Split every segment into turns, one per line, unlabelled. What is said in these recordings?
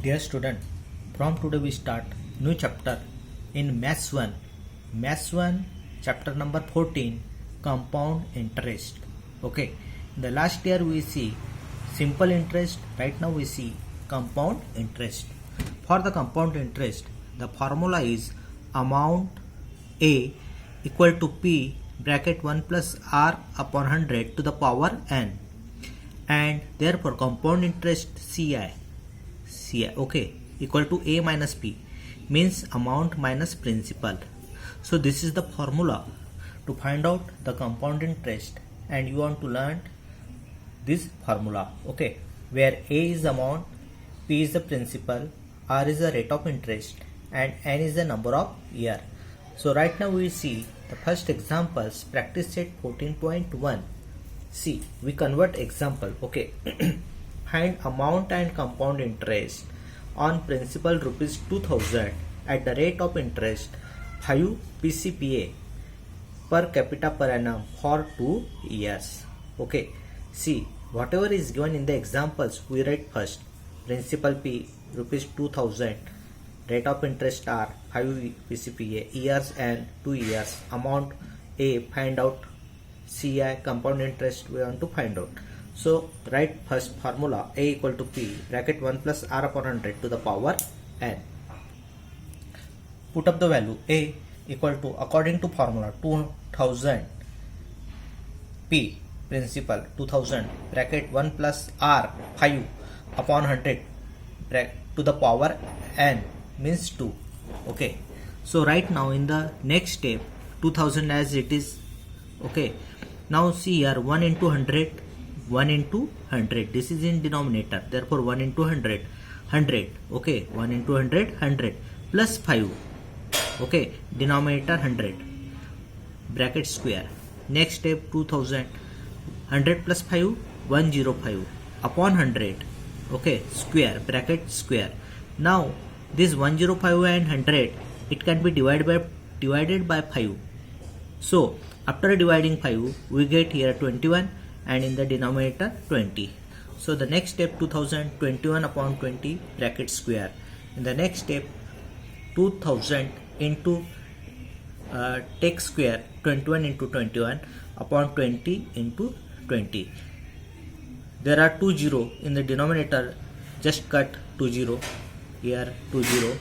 Dear student, from today we start new chapter in Maths 1. Maths 1 chapter number 14, compound interest. Okay, in the last year we see simple interest, right now we see compound interest. For the compound interest, the formula is amount A equal to P bracket 1 plus R upon 100 to the power N, and therefore compound interest CI, okay, equal to A minus P, means amount minus principal. So this is the formula to find out the compound interest, and you want to learn this formula, okay, where A is amount, P is the principal, R is the rate of interest, and N is the number of year. So right now we see the first examples, practice set 14.1. See, we convert example, okay. Find amount and compound interest on principal rupees 2000 at the rate of interest 5 PCPA per capita per annum for 2 years. Okay, see, whatever is given in the examples we write first. Principal P rupees 2000, rate of interest R 5 PCPA, years and 2 years, amount A, find out CI, compound interest we want to find out. So write first formula A equal to P bracket 1 plus R upon 100 to the power N. Put up the value A equal to, according to formula, 2000 P principal 2000 bracket 1 plus R 5 upon 100 to the power N means 2. Okay, so right now in the next step 2000 as it is. Okay, now see here 1 into 100, 1 into 100, this is in denominator, therefore 1 into 100, 100, okay, 1 into 100, 100 plus 5, okay, denominator 100, bracket square. Next step 2000, 100 plus 5, 105 upon 100, okay, square, bracket square. Now this 105 and 100, it can be divided by 5. So after dividing 5, we get here 21, and in the denominator 20. So the next step 2021 upon 20 bracket square. In the next step 2000 into take square 21 into 21 upon 20 into 20. There are 2 0 in the denominator, just cut 2 0 here, 2 0.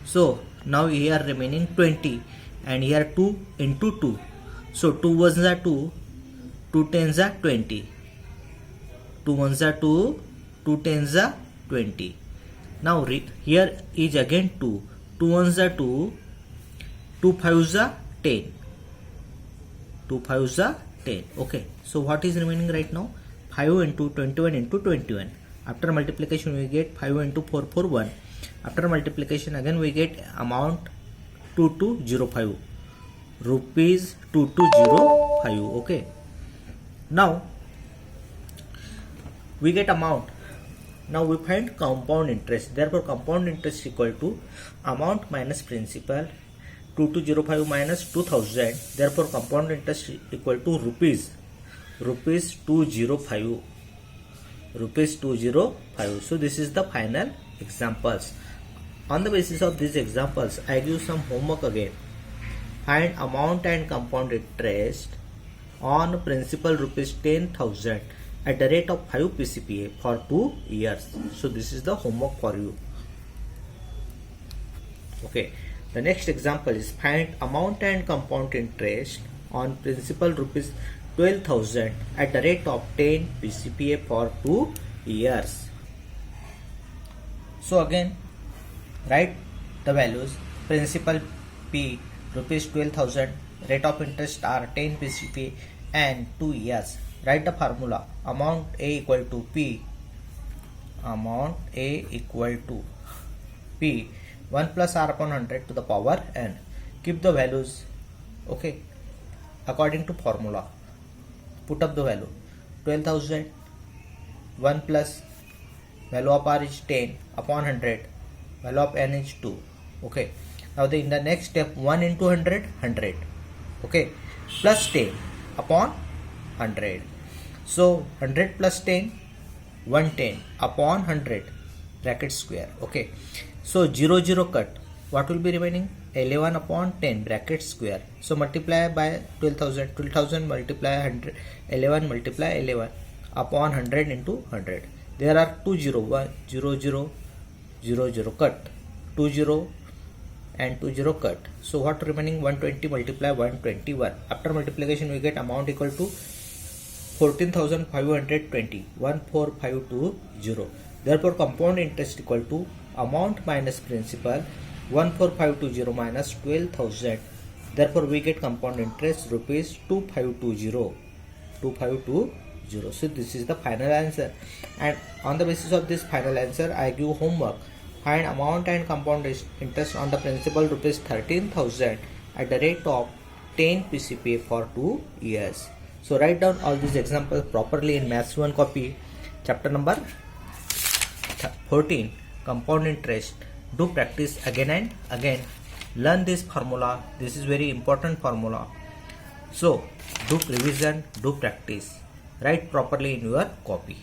So now here remaining 20, and here 2 into 2. So 2 ones are 2, 2 tens are 20, 2 ones are 2, 2 tens are 20. Now here is again 2, 2 ones are 2, 2 fives are 10, 2 fives are 10. Okay, so what is remaining right now? 5 into 21 into 21. After multiplication we get 5 into 4, 4, 1. After multiplication again we get amount 2205, rupees 2205. Okay, now we get amount. Now we find compound interest, therefore compound interest equal to amount minus principal, 2205 minus 2000, therefore compound interest equal to rupees 205, rupees 205. So this is the final examples. On the basis of these examples, I give some homework again. Find amount and compound interest on principal rupees 10,000 at the rate of 5 PCPA for 2 years. So this is the homework for you. Okay, the next example is find amount and compound interest on principal rupees 12,000 at the rate of 10 PCPA for 2 years. So again write the values. Principal P rupees 12,000, rate of interest R 10 PCPA and 2 years. Write the formula amount A equal to P, amount A equal to P 1 plus R upon 100 to the power N. Keep the values, okay, according to formula. Put up the value 12,000, 1 plus value of R is 10 upon 100, value of N is 2. Okay, now in the next step 1 into 100, 100, okay, plus 10 upon 100. So 100 plus 10, 110 upon 100, bracket square. Okay, so 0 0 cut, what will be remaining? 11 upon 10 bracket square. So multiply by 12,000, 12,000 multiply 100, 11 multiply 11 upon 100 into 100. There are 2 0, 1 0 0 0 0 cut, 2 0 and 2 0 cut. So what remaining? 120 multiply 121. After multiplication we get amount equal to 14,520, 14520. Therefore compound interest equal to amount minus principal 14520 minus 12,000. Therefore we get compound interest rupees 2520. 2520. So this is the final answer, and on the basis of this final answer I give homework. Find amount and compound interest on the principal rupees 13,000 at the rate of 10 PCPA for 2 years. So write down all these examples properly in Maths 1 copy, chapter number 14, compound interest. Do practice again and again. Learn this formula. This is very important formula. So do revision, do practice. Write properly in your copy.